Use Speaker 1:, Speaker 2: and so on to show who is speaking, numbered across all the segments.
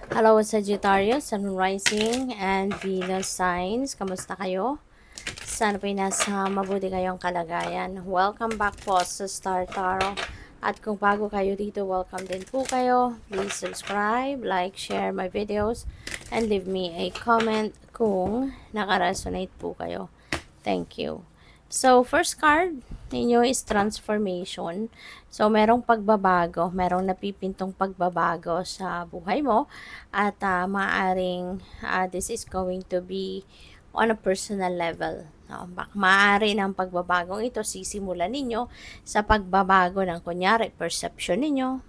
Speaker 1: Hello, Sagittarius, Sun Rising, and Venus signs. Kamusta kayo? Sana po'y nasa mabuti kayong kalagayan. Welcome back po sa Star Tarot. At kung bago kayo dito, welcome din po kayo. Please subscribe, like, share my videos, and leave me a comment kung nakaresonate po kayo. Thank you. So, first card ninyo is transformation. So, merong pagbabago, merong napipintong pagbabago sa buhay mo at maaring this is going to be on a personal level. No? Maaari ng pagbabagong ito sisimulan ninyo sa pagbabago ng kunyari perception ninyo,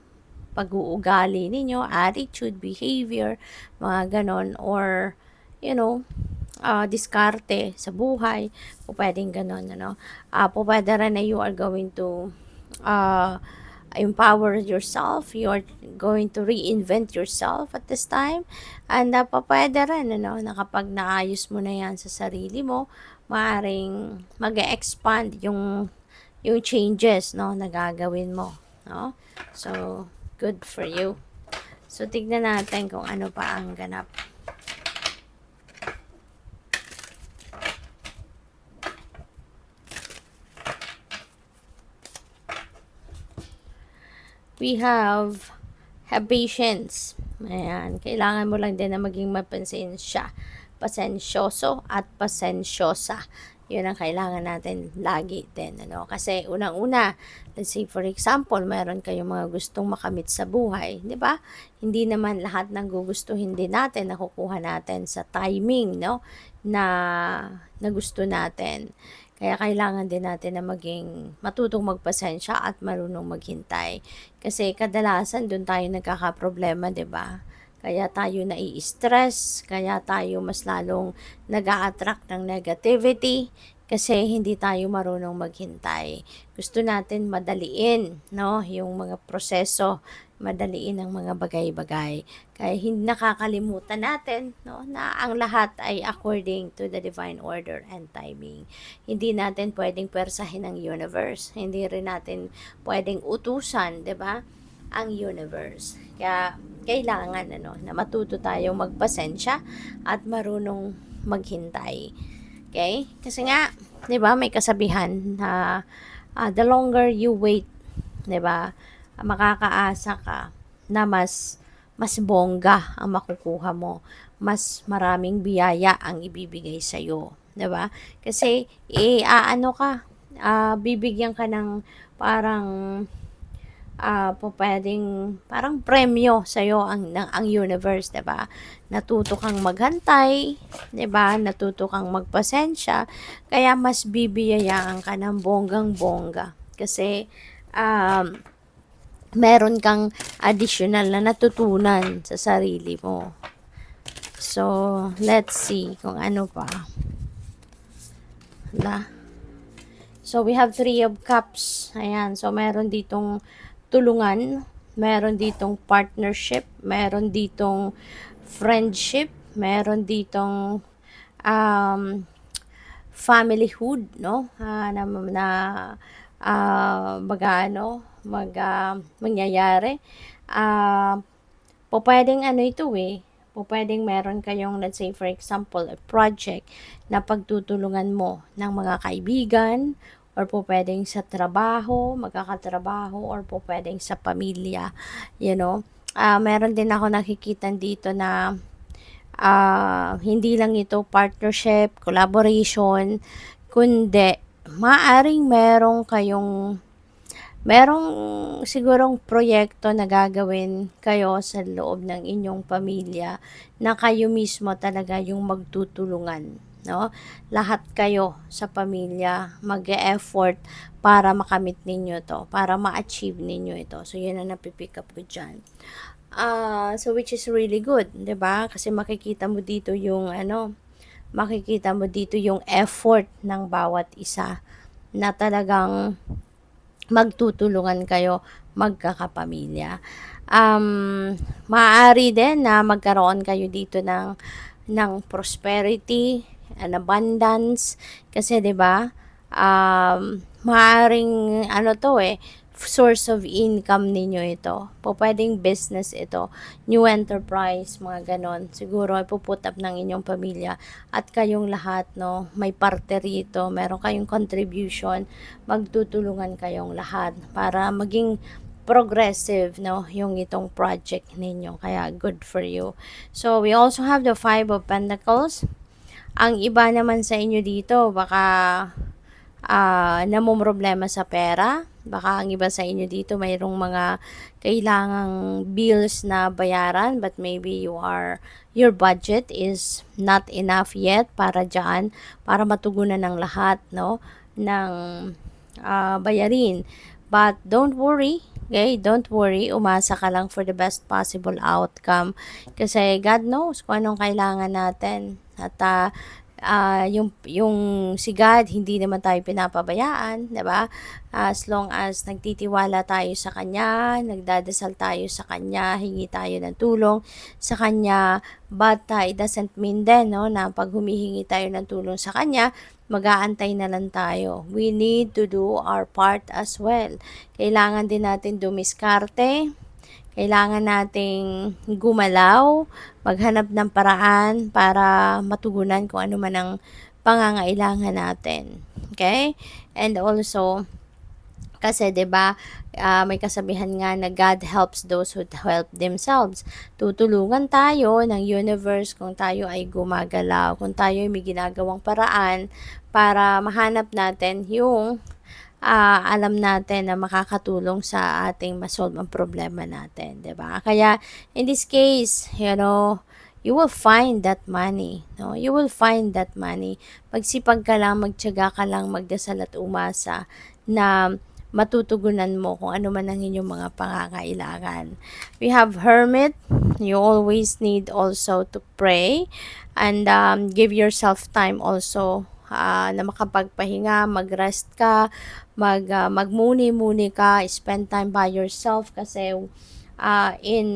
Speaker 1: pag-uugali ninyo, attitude, behavior, mga ganon, or you know, diskarte sa buhay, po pwedeng ganun, ano. Po pwede rin na you are going to empower yourself, you are going to reinvent yourself at this time, and po pwede rin, ano, na kapag naayos mo na yan sa sarili mo, maaring mag-expand yung changes, no, na gagawin mo, no. So, good for you. So, tignan natin kung ano pa ang ganap. We have patience. Ayan. Kailangan mo lang din na maging pasensyoso at pasensyosa. Yun ang kailangan natin lagi din. Ano? Kasi unang-una, let's say for example, meron kayong mga gustong makamit sa buhay. Di ba? Hindi naman lahat ng gugustuhin din natin nakukuha natin sa timing, no? na gusto natin. Kaya kailangan din natin na maging matutong magpasensya at marunong maghintay. Kasi kadalasan doon tayo nagkakaproblema, 'di ba? Kaya tayo nai-stress, kaya tayo mas lalong nag-a-attract ng negativity kasi hindi tayo marunong maghintay. Gusto natin madaliin, no, yung mga proseso, madaliin ang mga bagay-bagay. Kaya hindi nakakalimutan natin, no, na ang lahat ay according to the divine order and timing. Hindi natin pwedeng persahin ang universe. Hindi rin natin pwedeng utusan, 'di ba? Ang universe. Kaya kailangan na matuto tayong magpasensya at marunong maghintay. Okay? Kasi nga, 'di ba, may kasabihan na the longer you wait, 'di ba, makakaasa ka na mas bongga ang makukuha mo. Mas maraming biyaya ang ibibigay sa iyo, 'di ba? Kasi bibigyan ka ng parang pwedeng parang premyo sa iyo ang universe, 'di ba? Natuto kang maghantay, 'di ba? Natuto kang magpasensya, kaya mas bibiyayaan ka ng bonggang-bongga. Kasi meron kang additional na natutunan sa sarili mo. So, let's see kung ano pa. So, we have 3 of Cups. Ayan. So, meron ditong tulungan, meron ditong partnership, meron ditong friendship, meron ditong familyhood, no? Mangyayari. Pwedeng pwedeng meron kayong, let's say for example, a project na pagtutulungan mo ng mga kaibigan, or pwedeng sa trabaho, magkakatrabaho, or pwedeng sa pamilya, you know. Meron din ako nakikita dito na hindi lang ito partnership, collaboration, kundi maaring merong sigurong proyekto na gagawin kayo sa loob ng inyong pamilya na kayo mismo talaga yung magtutulungan, no? Lahat kayo sa pamilya mag-e-effort para makamit ninyo to, para ma-achieve ninyo ito. So, yun ang napipick up ko dyan. So which is really good, 'di ba? Kasi makikita mo dito yung effort ng bawat isa na talagang magtutulungan kayo magkakapamilya. Maaari din na magkaroon kayo dito ng prosperity and abundance kasi 'di ba? Maaring source of income ninyo ito. Pwedeng business ito, new enterprise, mga ganon. Siguro ipuput up ng inyong pamilya at kayong lahat, no, may parte rito, meron kayong contribution, magtutulungan kayong lahat para maging progressive, no, yung itong project ninyo. Kaya good for you. So we also have the Five of Pentacles. Ang iba naman sa inyo dito, baka namumroblema sa pera. Baka ang iba sa inyo dito mayroong mga kailangang bills na bayaran, but maybe your budget is not enough yet para dyan, para matugunan ng lahat, no, ng bayarin. But don't worry, okay? Don't worry, umasa ka lang for the best possible outcome. Kasi God knows kung anong kailangan natin. At yung si God, hindi naman tayo pinapabayaan, 'di ba? As long as nagtitiwala tayo sa Kanya, nagdadasal tayo sa Kanya, hingi tayo ng tulong sa Kanya, but it doesn't mean then, no, na pag humihingi tayo ng tulong sa Kanya, mag-aantay na lang tayo. We need to do our part as well. Kailangan din natin dumiskarte, kailangan nating gumalaw, maghanap ng paraan para matugunan kung ano man ang pangangailangan natin. Okay? And also, kasi 'di ba, may kasabihan nga na God helps those who help themselves. Tutulungan tayo ng universe kung tayo ay gumagalaw, kung tayo ay may ginagawang paraan para mahanap natin yung alam natin na makakatulong sa ating masolve ang problema natin, 'di ba? Kaya in this case, you will find that money, no? You will find that money. Magsipag ka lang, magtiyaga ka lang, magdasal at umasa na matutugunan mo kung ano man ang inyong mga pangangailangan. We have Hermit. You always need also to pray and give yourself time also na makapagpahinga, mag-rest ka, magmuni-muni ka, spend time by yourself kasi in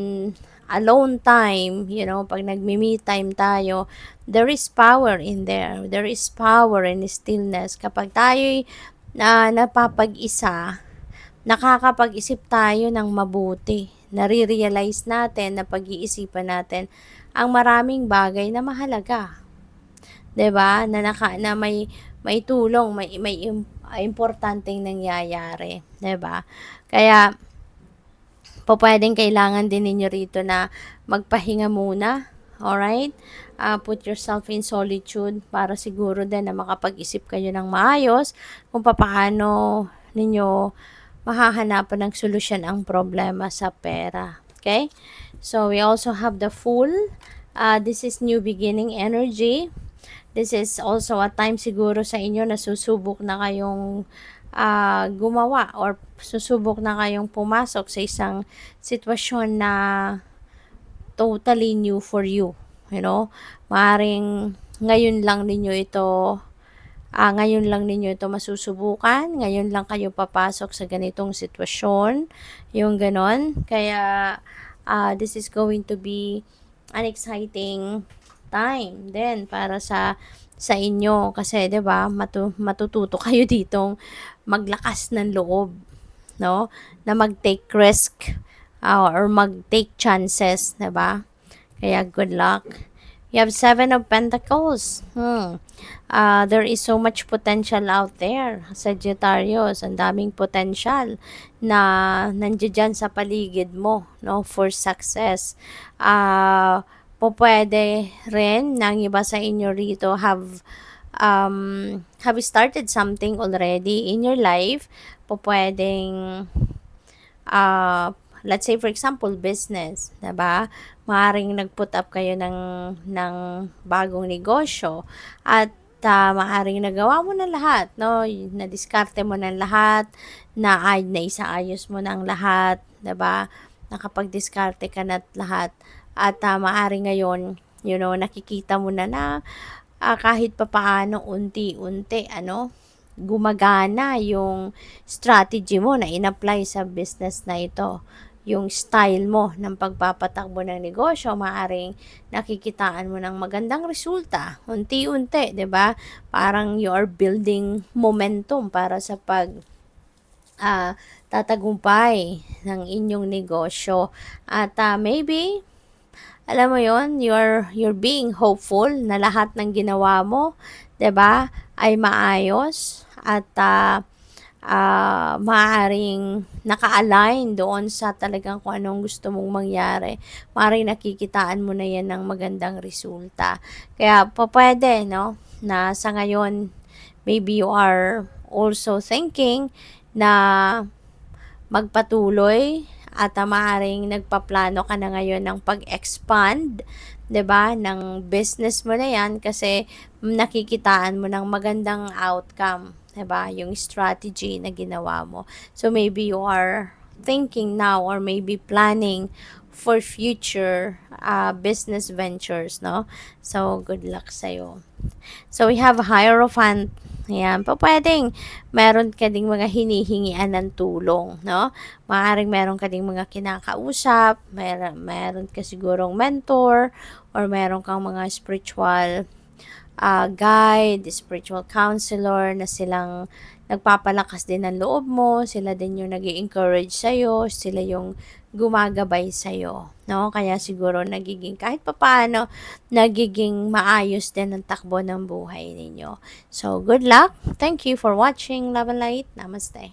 Speaker 1: alone time, pag nagmi-me time tayo, there is power in there. There is power in stillness. Kapag tayo'y napapag-isa, nakakapag-isip tayo ng mabuti. Nare-realize natin na pag-iisipan natin ang maraming bagay na mahalaga. 'Di ba? Na may tulong, may importanteng nangyayari, 'di ba? Kaya pwedeng kailangan din ninyo rito na magpahinga muna. Alright? Put yourself in solitude para siguro din na makapag-isip kayo ng maayos kung paano ninyo mahahanapan ng solusyon ang problema sa pera. Okay? So, we also have the Fool. This is new beginning energy. This is also a time siguro sa inyo na susubok na kayong gumawa or susubok na kayong pumasok sa isang sitwasyon na totally new for you. Maaring ngayon lang ninyo ito masusubukan, ngayon lang kayo papasok sa ganitong sitwasyon, yung ganon. Kaya this is going to be an exciting time then para sa inyo kasi 'di ba matututo kayo ditong maglakas ng loob, no, na mag-take risk or mag-take chances, 'di ba? Kaya good luck. You have Seven of Pentacles. There is so much potential out there, Sagittarius. Ang daming potential na nandiyan sa paligid mo, no, for success. Pwede rin ng iba sa inyo rito have started something already in your life. Pwedeng let's say for example business, 'di ba? Maaring nag-put up kayo ng bagong negosyo at maaring nagawa mo na lahat, no? Na-diskarte mo na lahat, na isaayos mo na ang lahat, 'di ba? Nakapag-diskarte ka na lahat. At maaring ngayon, nakikita mo na kahit papaano unti-unti, gumagana yung strategy mo na in-apply sa business na ito. Yung style mo ng pagpapatakbo ng negosyo, maaring nakikitaan mo ng magandang resulta. Unti-unti, 'di ba? Parang you are building momentum para sa tatagumpay ng inyong negosyo. At maybe, alam mo yon, you're being hopeful na lahat ng ginawa mo, 'di ba, ay maayos at maaaring naka-align doon sa talagang kung anong gusto mong mangyari. Maaaring nakikitaan mo na 'yan ng magandang resulta. Kaya pupuwede 'no, na sa ngayon maybe you are also thinking na magpatuloy at maaaring nagpaplano ka na ngayon ng pag-expand, 'di ba, ng business mo na 'yan kasi nakikitaan mo ng magandang outcome, 'di ba, yung strategy na ginawa mo. So maybe you are thinking now or maybe planning for future business ventures, no? So good luck sa'yo. So we have Hierophant. Ayan, pupuwedeng meron ka ding mga hinihingian ng tulong, no? Maaaring meron ka ding mga kinakausap, meron ka sigurong mentor, or meron kang mga spiritual guide, spiritual counselor na silang nagpapalakas din ng loob mo, sila din yung nag-i-encourage sa'yo, sila yung gumagabay sa'yo, no? Kaya siguro nagiging kahit papaano, nagiging maayos din ang takbo ng buhay ninyo. So, good luck. Thank you for watching. Love and Light. Namaste.